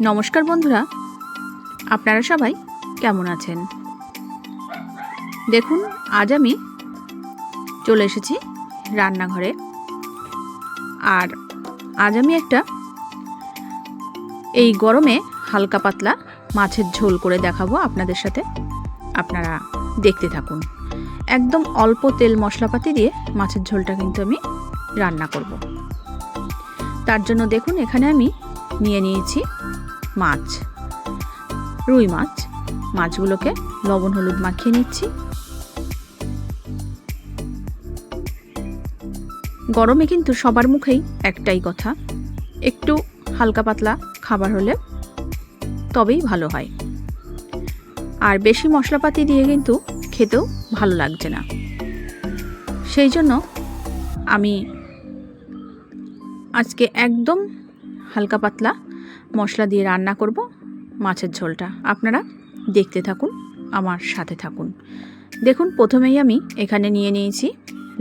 নমস্কার বন্ধুরা, আপনারা সবাই কেমন আছেন? দেখুন, আজ আমি চলে এসেছি রান্নাঘরে। আর আজ আমি একটা এই গরমে হালকা পাতলা মাছের ঝোল করে দেখাবো আপনাদের সাথে। আপনারা দেখতে থাকুন। একদম অল্প তেল মশলাপাতি দিয়ে মাছের ঝোলটা কিন্তু আমি রান্না করব। তার জন্য দেখুন, এখানে আমি নিয়ে নিয়েছি মাছ, রুই মাছ। মাছগুলোকে লবণ হলুদ মাখিয়ে নিচ্ছি। গরমে কিন্তু সবার মুখেই একটাই কথা, একটু হালকা পাতলা খাবার হলে তবেই ভালো হয়। আর বেশি মশলাপাতি দিয়ে কিন্তু খেতেও ভালো লাগছে না। সেই জন্য আমি আজকে একদম হালকা পাতলা মশলা দিয়ে রান্না করব মাছের ঝোলটা। আপনারা দেখতে থাকুন, আমার সাথে থাকুন। দেখুন, প্রথমেই আমি এখানে নিয়ে নিয়েছি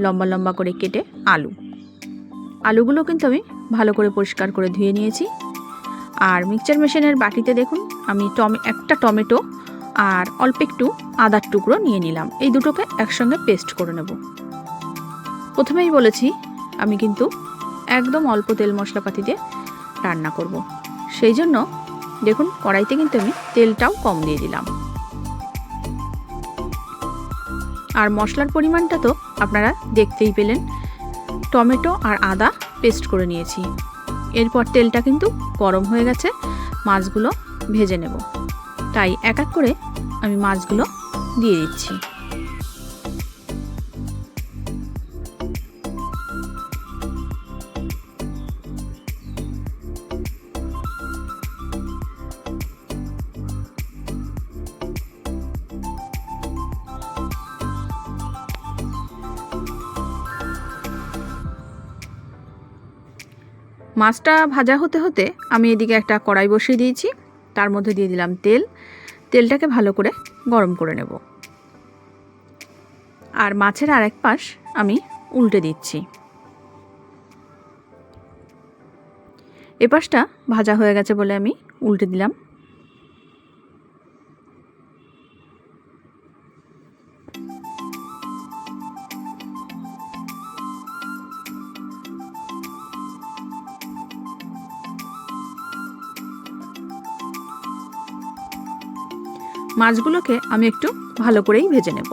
লম্বা লম্বা করে কেটে আলুগুলো কিন্তু আমি ভালো করে পরিষ্কার করে ধুয়ে নিয়েছি। আর মিক্সচার মেশিনের বাটিতে দেখুন, আমি একটা টমেটো আর অল্প একটু আদার টুকরো নিয়ে নিলাম। এই দুটোকে একসঙ্গে পেস্ট করে নেব। প্রথমেই বলেছি আমি কিন্তু একদম অল্প তেল মশলাপাতি দিয়ে রান্না করব। সেই জন্য দেখুন, কড়াইতে কিন্তু আমি তেলটাও কম দিয়ে দিলাম। আর মশলার পরিমাণটা তো আপনারা দেখতেই পেলেন। টমেটো আর আদা পেস্ট করে নিয়েছি। এরপর তেলটা কিন্তু গরম হয়ে গেছে, মাছগুলো ভেজে নেব। তাই এক এক করে আমি মাছগুলো দিয়ে দিচ্ছি। মাছটা ভাজা হতে হতে আমি এদিকে একটা কড়াই বসিয়ে দিয়েছি। তার মধ্যে দিয়ে দিলাম তেলটাকে ভালো করে গরম করে নেব। আর মাছের আরেক পাশ আমি উল্টে দিচ্ছি। এ পাশটা ভাজা হয়ে গেছে বলে আমি উল্টে দিলাম। মাছগুলোকে আমি একটু ভালো করেই ভেজে নেব,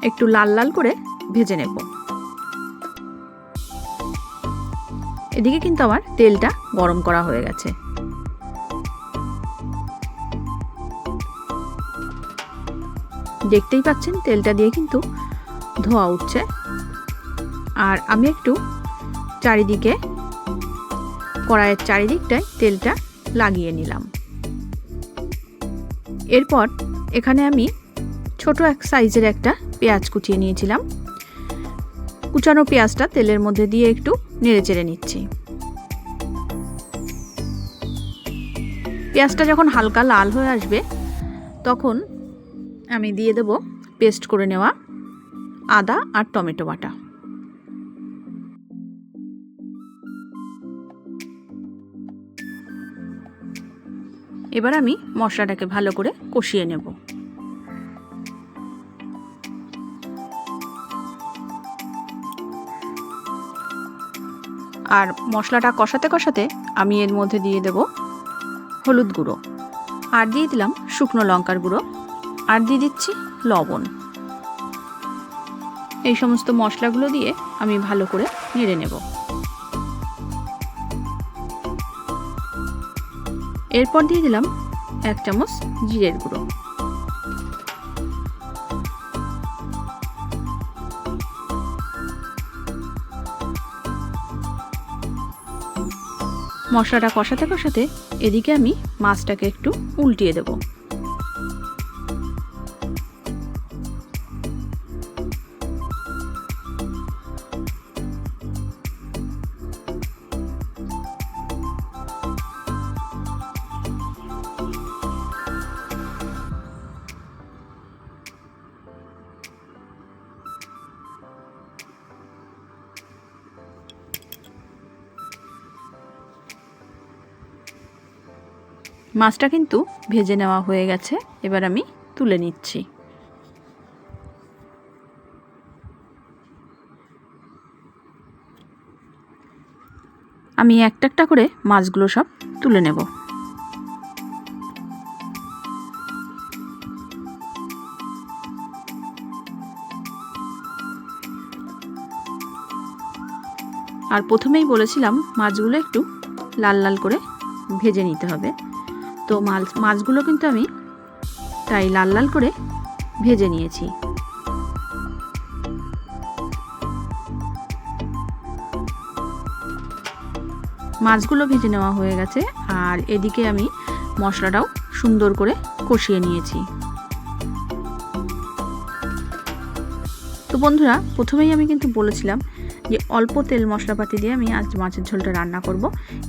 একটু লাল লাল করে ভেজে নেব। এদিকে কিন্তু আমার তেলটা গরম করা হয়ে গেছে। দেখতেই পাচ্ছেন তেলটা দিয়ে কিন্তু ধোঁয়া উঠছে। আর আমি একটু চারিদিকে, কড়াইয়ের চারিদিকটায় তেলটা লাগিয়ে নিলাম। এরপর এখানে আমি ছোট এক সাইজের একটা পেঁয়াজ কুচিয়ে নিয়েছিলাম। কুচানো পেঁয়াজটা তেলের মধ্যে দিয়ে একটু নেড়ে চেড়ে নিচ্ছি। পেঁয়াজটা যখন হালকা লাল হয়ে আসবে তখন আমি দিয়ে দেব পেস্ট করে নেওয়া আদা আর টমেটো বাটা। এবার আমি মশলাটাকে ভালো করে কষিয়ে নেব। আর মশলাটা কষাতে কষাতে আমি এর মধ্যে দিয়ে দেব হলুদ গুঁড়ো, আর দিয়ে দিলাম শুকনো লঙ্কার গুঁড়ো, আর দিয়ে দিচ্ছি লবণ। এই সমস্ত মশলাগুলো দিয়ে আমি ভালো করে নেড়ে নেব। এরপর দিয়ে দিলাম 1 চামচ জিরের গুঁড়ো। মশলাটা কষাতে কষাতে এদিকে আমি মাছটাকে একটু উল্টিয়ে দেব। মাছটা কিন্তু ভেজে নেওয়া হয়ে গেছে, এবার আমি তুলে নিচ্ছি। আমি একটা একটা করে মাছগুলো সব তুলে নেব। আর প্রথমেই বলেছিলাম মাছগুলো একটু লাল লাল করে ভেজে নিতে হবে, তো মাছগুলো কিন্তু আমি তাই লাল লাল করে ভেজে নিয়েছি। মাছগুলো ভেজে নেওয়া হয়ে গেছে, আর এদিকে আমি মশলাটাও সুন্দর করে কষিয়ে নিয়েছি। তো বন্ধুরা, প্রথমেই আমি কিন্তু বলেছিলাম যে অল্প তেল মশলাপাতি দিয়ে আমি আজ মাছের ঝোলটা রান্না করব।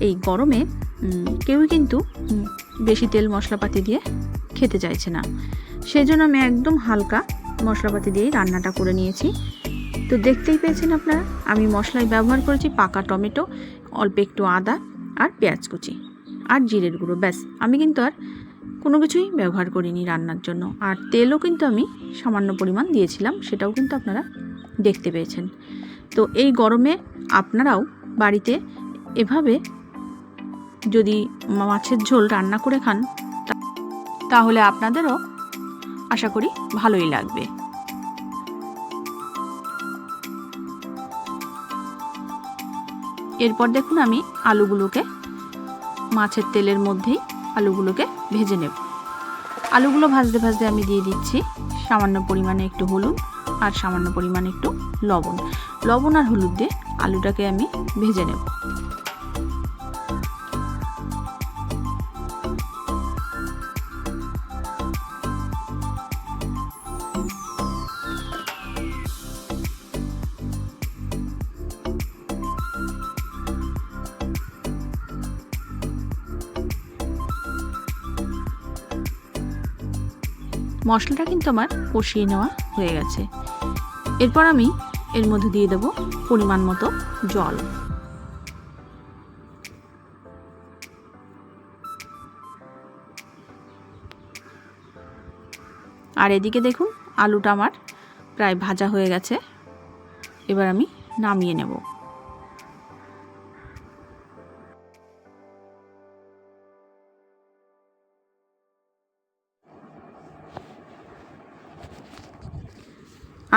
এই গরমে কেউই কিন্তু বেশি তেল মশলাপাতি দিয়ে খেতে চাইছে না, সেই জন্য আমি একদম হালকা মশলাপাতি দিয়েই রান্নাটা করে নিয়েছি। তো দেখতেই পেয়েছেন আপনারা, আমি মশলায় ব্যবহার করেছি পাকা টমেটো, অল্প একটু আদা আর পেঁয়াজ কুচি আর জিরের গুঁড়ো, ব্যাস। আমি কিন্তু আর কোনো কিছুই ব্যবহার করিনি রান্নার জন্য। আর তেলও কিন্তু আমি সামান্য পরিমাণ দিয়েছিলাম, সেটাও কিন্তু আপনারা দেখতে পেয়েছেন। তো এই গরমে আপনারাও বাড়িতে এভাবে যদি মাছের ঝোল রান্না করে খান, তাহলে আপনাদেরও আশা করি ভালোই লাগবে। এরপর দেখুন আমি আলুগুলোকে মাছের তেলের মধ্যেই আলুগুলোকে ভেজে নেব। আলুগুলো ভাজতে ভাজতে আমি দিয়ে দিচ্ছি সামান্য পরিমাণে একটু হলুদ আর সামান্য পরিমাণে একটু লবণ আর হলুদ দিয়ে আলুটাকে আমি ভেজে নেব। মশলাটা কিন্তু আমার কষিয়ে নেওয়া হয়ে গেছে। এরপর আমি এর মধ্যে দিয়ে দেব পরিমাণ মতো জল। আর এদিকে দেখুন আলুটা আমার প্রায় ভাজা হয়ে গেছে, এবার আমি নামিয়ে নেব।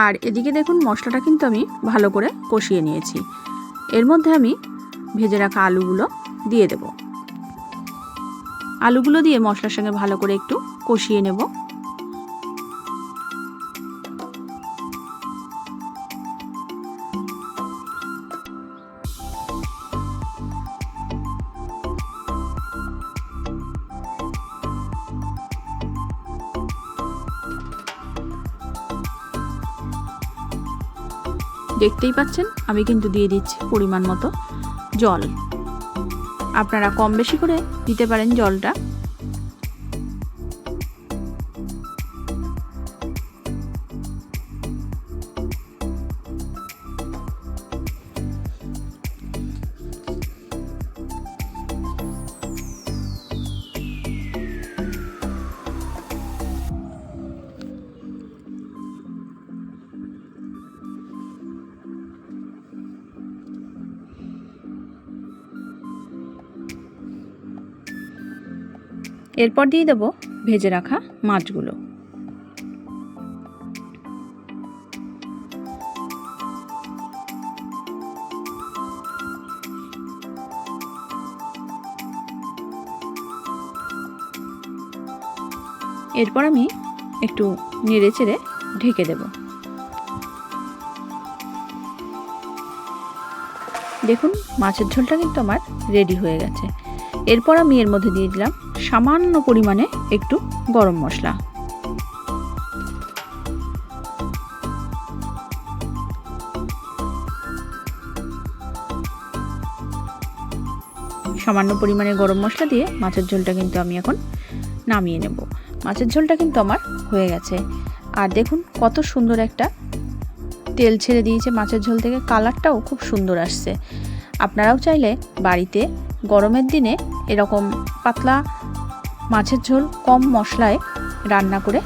আর এদিকে দেখুন মশলাটা কিন্তু আমি ভালো করে কষিয়ে নিয়েছি। এর মধ্যে আমি ভেজে রাখা আলুগুলো দিয়ে দেব। আলুগুলো দিয়ে মশলার সঙ্গে ভালো করে একটু কষিয়ে নেব। দেখতেই পাচ্ছেন আমি কিন্তু দিয়ে দিচ্ছি পরিমাণ মতো জল। আপনারা কম বেশি করে দিতে পারেন জলটা। এরপর দিয়ে দেব ভেজে রাখা মাছগুলো। এরপর আমি একটু নেড়ে চেড়ে ঢেকে দেব। দেখুন মাছের ঝোলটা কিন্তু আমার রেডি হয়ে গেছে। এরপর আমি এর মধ্যে দিয়ে দিলাম সামান্য পরিমাণে একটু গরম মশলা। সামান্য পরিমাণে গরম মশলা দিয়ে মাছের ঝোলটা কিন্তু আমি এখন নামিয়ে নেব। মাছের ঝোলটা কিন্তু আমার হয়ে গেছে। আর দেখুন কত সুন্দর একটা তেল ছেড়ে দিয়েছে মাছের ঝোল থেকে, কালারটাও খুব সুন্দর আসছে। আপনারাও চাইলে বাড়িতে গরমের দিনে এরকম পাতলা মাছের ঝোল কম মশলায় রান্না করে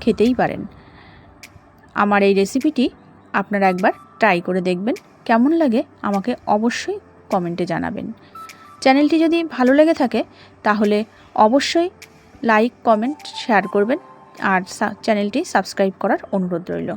খেতেই পারেন। আমার এই রেসিপিটি আপনারা একবার ট্রাই করে দেখবেন, কেমন লাগে আমাকে অবশ্যই কমেন্টে জানাবেন। চ্যানেলটি যদি ভালো লেগে থাকে তাহলে অবশ্যই লাইক, কমেন্ট, শেয়ার করবেন আর চ্যানেলটি সাবস্ক্রাইব করার অনুরোধ রইল।